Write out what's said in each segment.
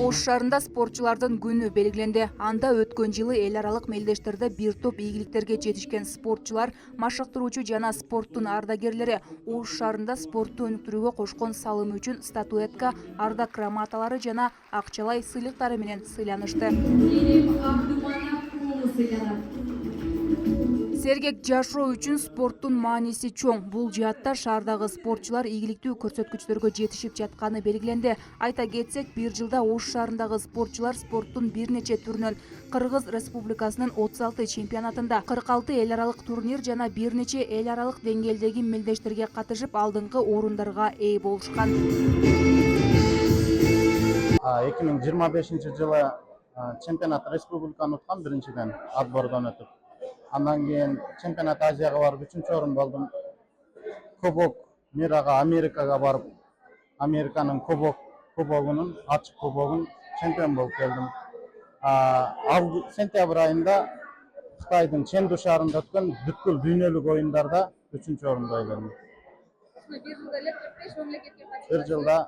Ош шаарында спортчулардын күнү белгиленди. Анда өткөн жылы эл аралык мелдештерде бир топ ийгиликтерге жетишкен спортчулар, машыктыруучу жана спорттун ардагерлери Ош шаарында спортту өнүктүрүүгө кошкон салымы үчүн статуэтка, ардак грамоталары жана акчалай сыйлыктары менен сыйланышты. Сергек жашоо үчүн спорттун мааниси чоң. Бул жаатта шаардагы спортчулар ийгиликтүү көрсөткүчтөргө жетишип жатканы белгиленди. Айта кетсек, бир жылда Ош шаарындагы спортчулар спорттун бир нече түрүнөн Кыргыз Республикасынын 36 чемпионатында 46 эл аралык турнир жана бир нече эл аралык деңгээлдеги мелдештерге катышып алдыңкы орундарга ээ болушкан. 2025 жылы чемпионат республиканы уткан биринчиден отбордон өтүп. Андан кийин чемпионат Азияга барып 3-орун болдум. Кубок мирага Америкага барып, Американын кубогунун, ачык кубогун чемпион болуп келдим. Сентябрь айында Кытайдын Ченду шаарында өткөн бүткүл дүйнөлүк оюндарда 3-орунду ээледим. Бир жылда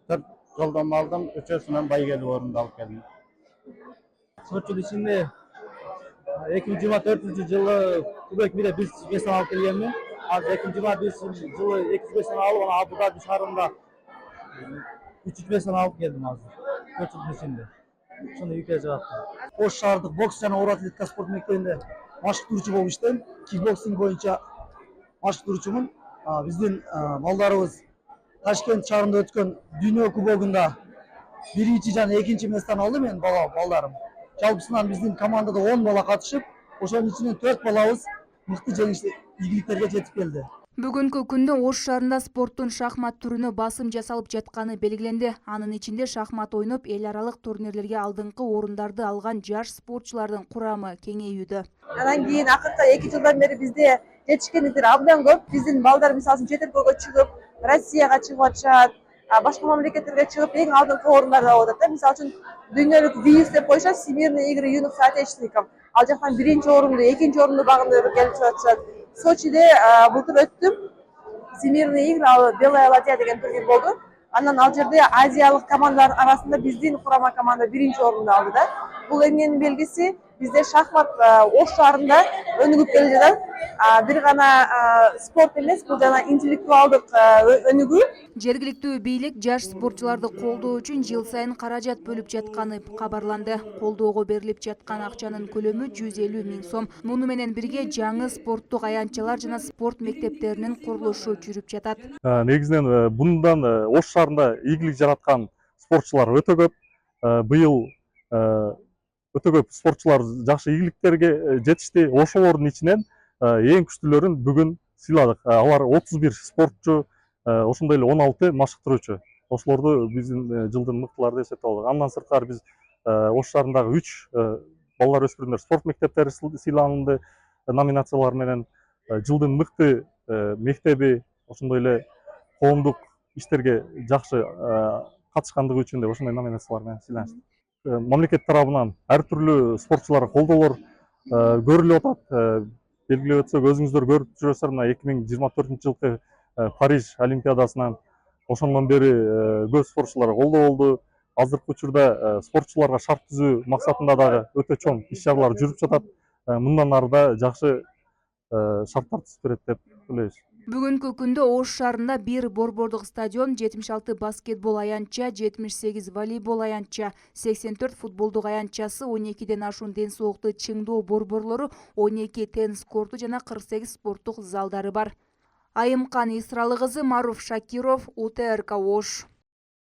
4 жолдомо алдым, 3-өсүнөн байгелүү орунду алып келдим. Сочи ичинде 2024 жылы Кубок мире 5 алып келгенмин. Азыр 2025 жылы 2 алып, анан Абу Даби шаарында 3 алып келдим азыр. 4 жылдын ичинде. Ошондо үйгө жааттым. Ош шаардык бокс жана оор атлетика спорт мектебинде машыктыруучу болуп иштейм. Кикбоксинг боюнча машыктыруучумун. Биздин балдарыбыз Ташкент шаарында өткөн дүйнө кубогунда 1 жана 2 месттен алды менин балдарым. Жалпысынан биздин командада 10 бала катышып, ошонун ичинен 4 балабыз мыкты жеңиштер, ийгиликтерге жетип келди. Бүгүнкү күндө Ош шаарында спорттун шахмат түрүнө басым жасалып жатканы белгиленди. Анын ичинде шахмат ойноп эл аралык турнирлерге алдыңкы орундарды алган жаш спортчулардын курамы кеңейүүдө. Анан кийин акыркы 2 жылдан бери бизде жетишкендиктер абдан көп. Биздин балдар мисалы үчүн чет элге чыгып, Россияга чыгып атышат, башка мамлекеттерге чыгып эң алдыңкы орундарда болуп атат. Мисалы үчүн дүйнөлүк ВИИС деп коюшат, Всемирные игры юных соотечественников. Ал жактан 1-орунду, 2-орунду багындырып келип атышат. Сочиде былтыр өттүм. Всемирные игры, ал белая ладья деген турнир болду. Андан ал жерде азиялык командалар арасында биздин курама команда 1-орунду алды да. Бул эмненин белгиси? Бизде шахмат Ош шаарында өнүгүп келе жатат. Бир гана спорт эмес, бул жана интеллектуалдык өнүгүү. Жергиликтүү бийлик жаш спортчуларды колдоо үчүн жыл сайын каражат бөлүп жатканы кабарланды. Колдоого берилип жаткан акчанын көлөмү 150 000 сом. Муну менен бирге жаңы спорттук аянтчалар жана спорт мектептеринин курулушу жүрүп жатат. Негизинен bundan Ош шаарында ийгилик жараткан спортчулар өтө көп. Быйыл өтө көп спортчулар жакшы ийгиликтерге жетишти. Ошолордун ичинен эң күчтүүлөрүн бүгүн сыйладык. Алар 31 спортчу, ошондой эле 16 машыктыруучу. Ошолорду биздин жылдын мыктылары деп эсептеп Андан сырткары биз Ош шаарындагы 3 балдар өспүрүмдөр спорт мектептери сыйланды номинациялар менен. Жылдын мыкты мектеби, ошондой эле коомдук иштерге жакшы катышкандыгы үчүн деп ошондой номинациялар менен сыйланышты. Мамлекет тарабынан ар түрлүү спортчуларга колдоолор көрүлүп атат. Белгилеп өтсөк, өзүңүздөр көрүп жүрөсүздөр, мына 2024 жылкы Париж олимпиадасынан ошондон бери көп спортчуларга колдоо болду. Азыркы учурда спортчуларга шарт түзүү максатында дагы өтө чоң иш-чаралар жүрүп жатат. Мындан ары да жакшы шарттар түзүп берет деп ойлойбуз. Бүгүнкү күндө Ош шаарында 1 борбордук стадион, 76 баскетбол аянтча, 78 волейбол аянтча, 84 футболдук аянтчасы, 12ден ашуун ден соолукту чыңдоо борборлору, 12 теннис корту жана 48 спорттук залдары бар. Айымкан Исралы кызы, Маруф Шакиров, УТРК Ош.